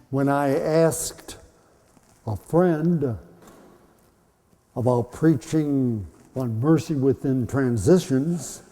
When I asked a friend about preaching on mercy within transitions,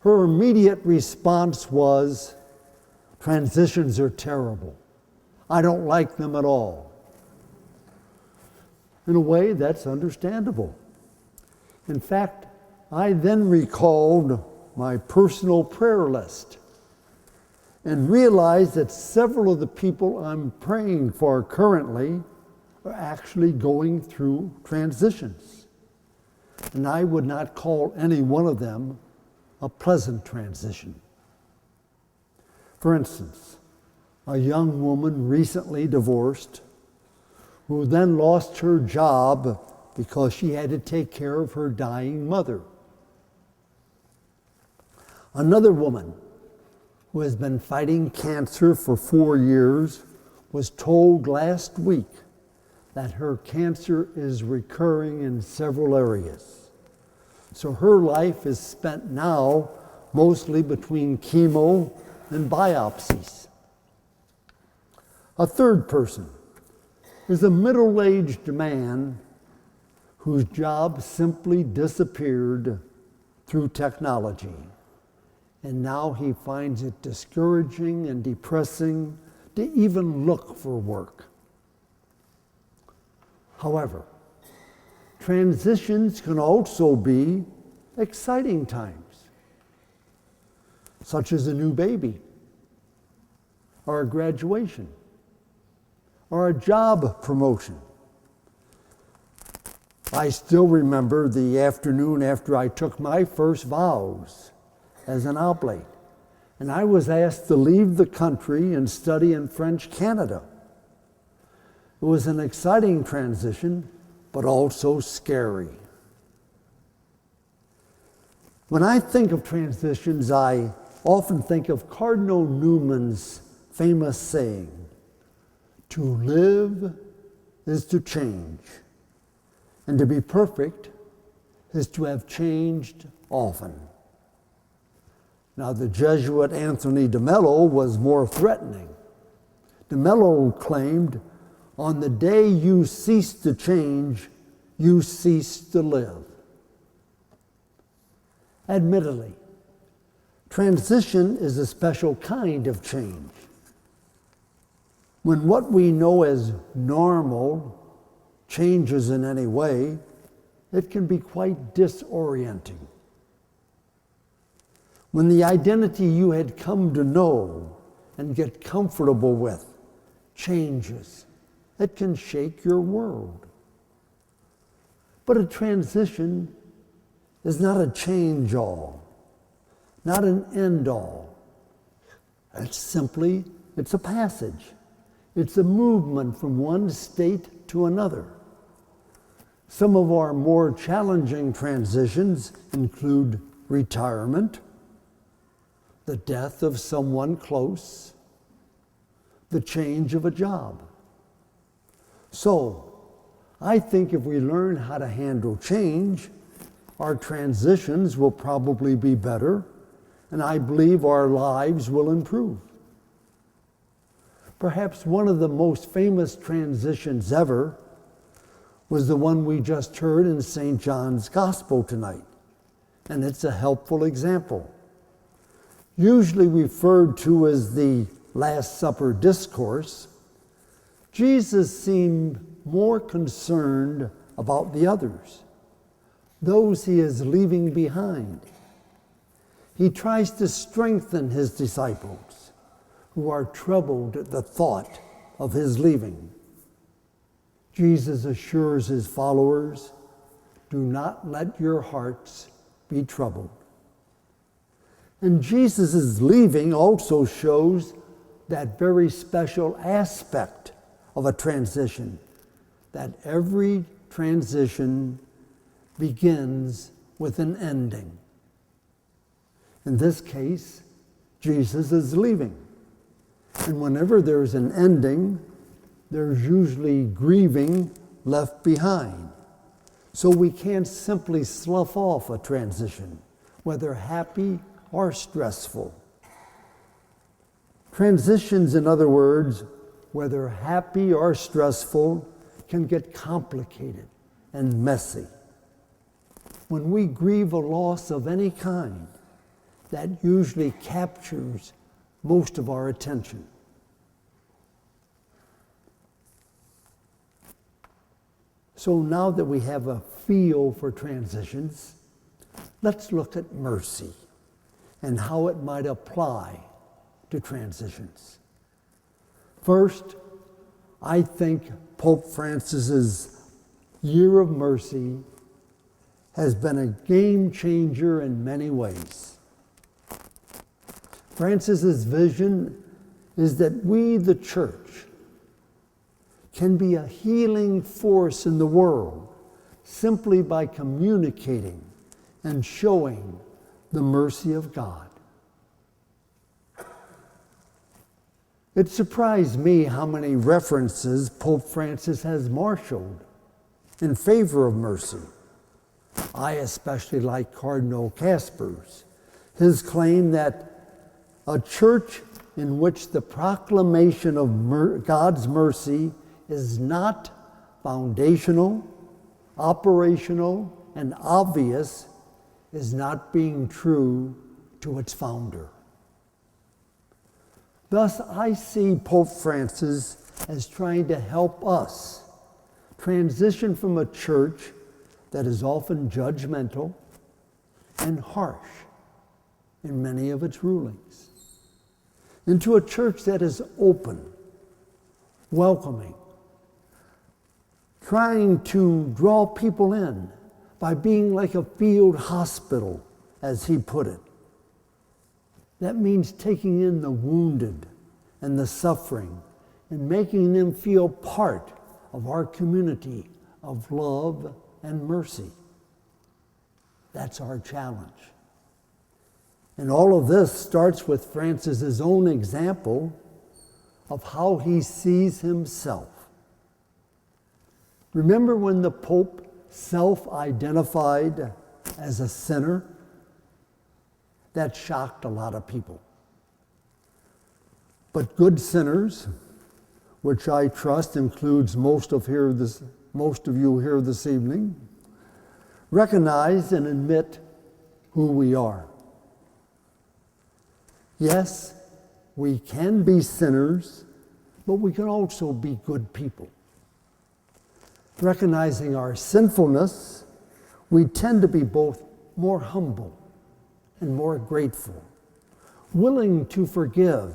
her immediate response was, "Transitions are terrible. I don't like them at all." In a way, that's understandable. In fact, I then recalled my personal prayer list and realized that several of the people I'm praying for currently are actually going through transitions. And I would not call any one of them a pleasant transition. For instance, a young woman recently divorced who then lost her job because she had to take care of her dying mother. Another woman who has been fighting cancer for 4 years was told last week that her cancer is recurring in several areas. So her life is spent now mostly between chemo and biopsies. A third person is a middle-aged man whose job simply disappeared through technology. And now he finds it discouraging and depressing to even look for work. However, transitions can also be exciting times, such as a new baby, or a graduation, or a job promotion. I still remember the afternoon after I took my first vows as an oblate, and I was asked to leave the country and study in French Canada. It was an exciting transition, but also scary. When I think of transitions, I often think of Cardinal Newman's famous saying, "To live is to change, and to be perfect is to have changed often." Now, the Jesuit Anthony de Mello was more threatening. De Mello claimed, "On the day you cease to change, you cease to live." Admittedly, transition is a special kind of change. When what we know as normal changes in any way, it can be quite disorienting. When the identity you had come to know and get comfortable with changes, it can shake your world. But a transition is not a change-all, not an end-all. It's a passage. It's a movement from one state to another. Some of our more challenging transitions include retirement, the death of someone close, the change of a job. So, I think if we learn how to handle change, our transitions will probably be better, and I believe our lives will improve. Perhaps one of the most famous transitions ever was the one we just heard in St. John's Gospel tonight, and it's a helpful example. Usually referred to as the Last Supper discourse, Jesus seemed more concerned about the others, those he is leaving behind. He tries to strengthen his disciples who are troubled at the thought of his leaving. Jesus assures his followers, "Do not let your hearts be troubled." And Jesus' leaving also shows that very special aspect of a transition, that every transition begins with an ending. In this case, Jesus is leaving. And whenever there's an ending, there's usually grieving left behind. So we can't simply slough off a transition, whether happy or stressful. Transitions, in other words, whether happy or stressful, can get complicated and messy. When we grieve a loss of any kind, that usually captures most of our attention. So now that we have a feel for transitions, let's look at mercy and how it might apply to transitions. First, I think Pope Francis's Year of Mercy has been a game changer in many ways. Francis's vision is that we, the church, can be a healing force in the world simply by communicating and showing the mercy of God. It surprised me how many references Pope Francis has marshaled in favor of mercy. I especially like Cardinal Casper's, his claim that a church in which the proclamation of God's mercy is not foundational, operational, and obvious is not being true to its founder. Thus, I see Pope Francis as trying to help us transition from a church that is often judgmental and harsh in many of its rulings into a church that is open, welcoming, trying to draw people in by being like a field hospital, as he put it. That means taking in the wounded and the suffering and making them feel part of our community of love and mercy. That's our challenge. And all of this starts with Francis's own example of how he sees himself. Remember when the Pope self-identified as a sinner? That shocked a lot of people. But good sinners, which I trust includes most of you here this evening, recognize and admit who we are. Yes, we can be sinners, but we can also be good people. Recognizing our sinfulness, we tend to be both more humble and more grateful, willing to forgive,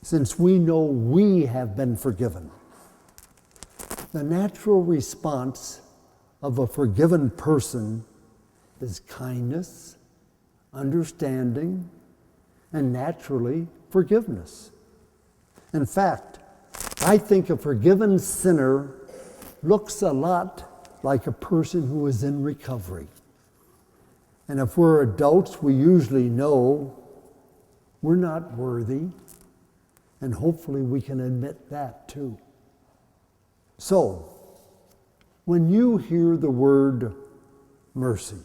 since we know we have been forgiven. The natural response of a forgiven person is kindness, understanding, and naturally, forgiveness. In fact, I think a forgiven sinner looks a lot like a person who is in recovery. And if we're adults, we usually know we're not worthy, and hopefully we can admit that too. So, when you hear the word mercy,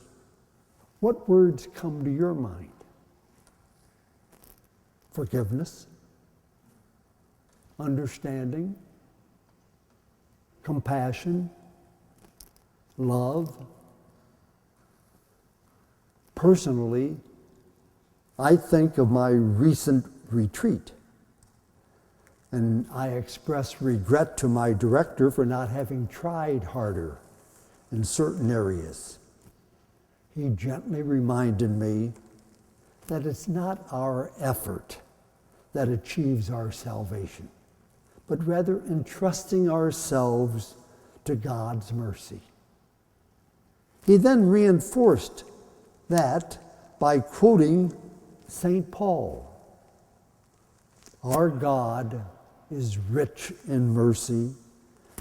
what words come to your mind? Forgiveness, understanding, compassion, love. Personally, I think of my recent retreat, and I express regret to my director for not having tried harder in certain areas. He gently reminded me that it's not our effort that achieves our salvation, but rather entrusting ourselves to God's mercy. He then reinforced that by quoting St. Paul. Our God is rich in mercy,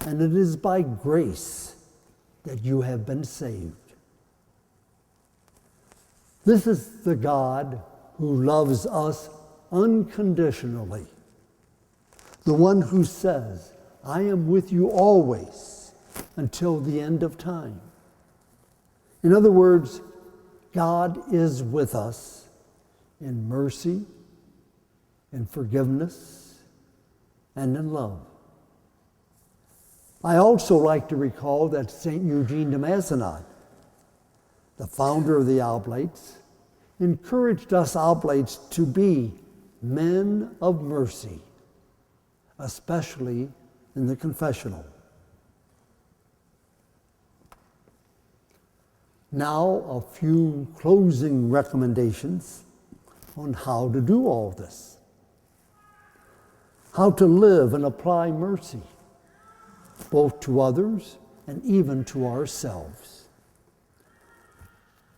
and it is by grace that you have been saved. This is the God who loves us unconditionally. The one who says, I am with you always until the end of time. In other words, God is with us in mercy, in forgiveness, and in love. I also like to recall that St. Eugene de Mazenod, the founder of the Oblates, encouraged us Oblates to be men of mercy, especially in the confessional. Now, a few closing recommendations on how to do all this. How to live and apply mercy, both to others and even to ourselves.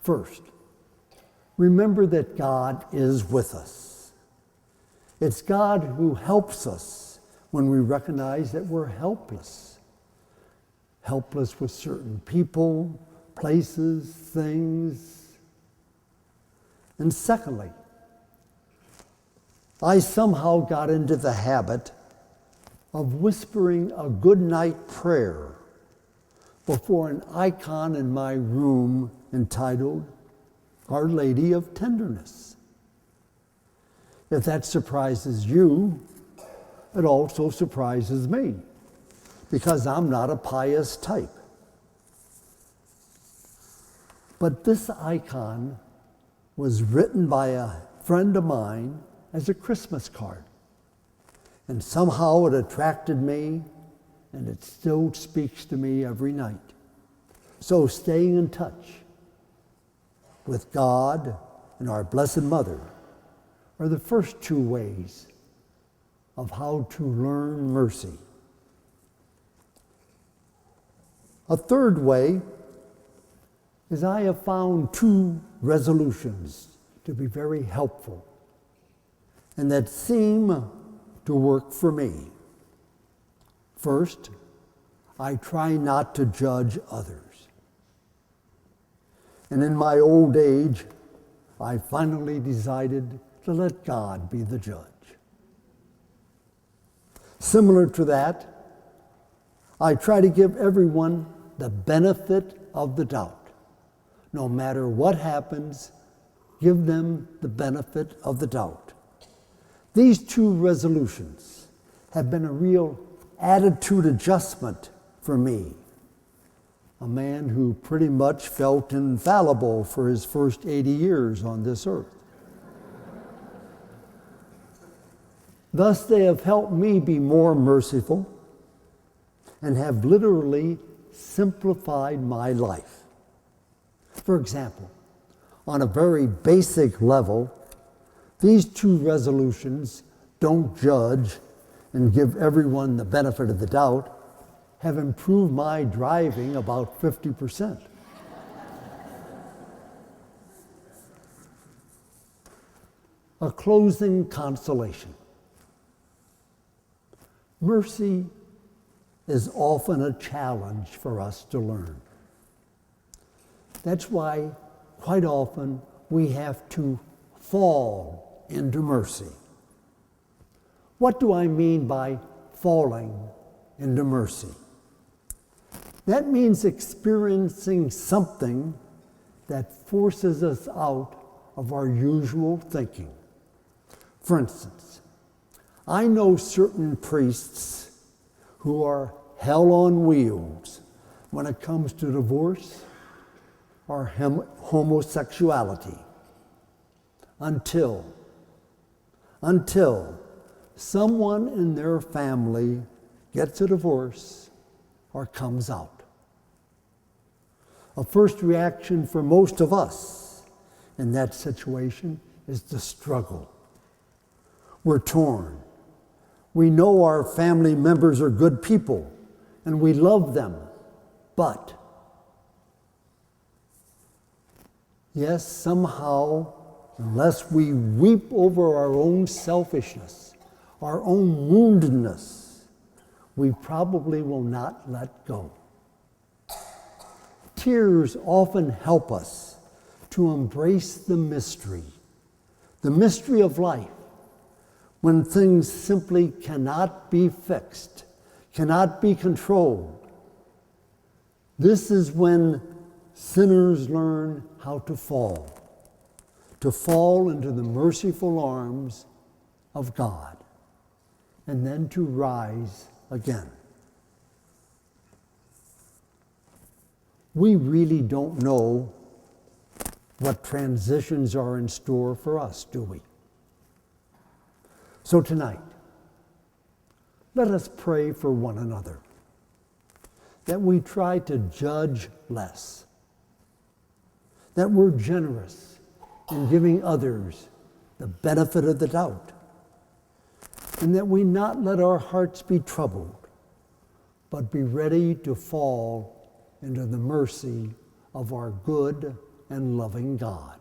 First, remember that God is with us. It's God who helps us when we recognize that we're helpless. Helpless with certain people, places, things. And secondly, I somehow got into the habit of whispering a good night prayer before an icon in my room entitled Our Lady of Tenderness. If that surprises you, it also surprises me, because I'm not a pious type. But this icon was written by a friend of mine as a Christmas card. And somehow it attracted me, and it still speaks to me every night. So staying in touch with God and our Blessed Mother are the first two ways of how to learn mercy. A third way is I have found two resolutions to be very helpful and that seem to work for me. First, I try not to judge others. And in my old age, I finally decided to let God be the judge. Similar to that, I try to give everyone the benefit of the doubt. No matter what happens, give them the benefit of the doubt. These two resolutions have been a real attitude adjustment for me, a man who pretty much felt infallible for his first 80 years on this earth. Thus, they have helped me be more merciful and have literally simplified my life. For example, on a very basic level, these two resolutions, don't judge and give everyone the benefit of the doubt, have improved my driving about 50%. A closing consolation. Mercy is often a challenge for us to learn. That's why quite often we have to fall into mercy. What do I mean by falling into mercy? That means experiencing something that forces us out of our usual thinking. For instance, I know certain priests who are hell on wheels when it comes to divorce or homosexuality until someone in their family gets a divorce or comes out. A first reaction for most of us in that situation is to struggle. We're torn. We know our family members are good people and we love them, but yes, somehow, unless we weep over our own selfishness, our own woundedness, we probably will not let go. Tears often help us to embrace the mystery of life, when things simply cannot be fixed, cannot be controlled. This is when sinners learn how to fall into the merciful arms of God. and then to rise again. We really don't know what transitions are in store for us, do we? So tonight, let us pray for one another, that we try to judge less, that we're generous in giving others the benefit of the doubt, and that we not let our hearts be troubled, but be ready to fall into the mercy of our good and loving God.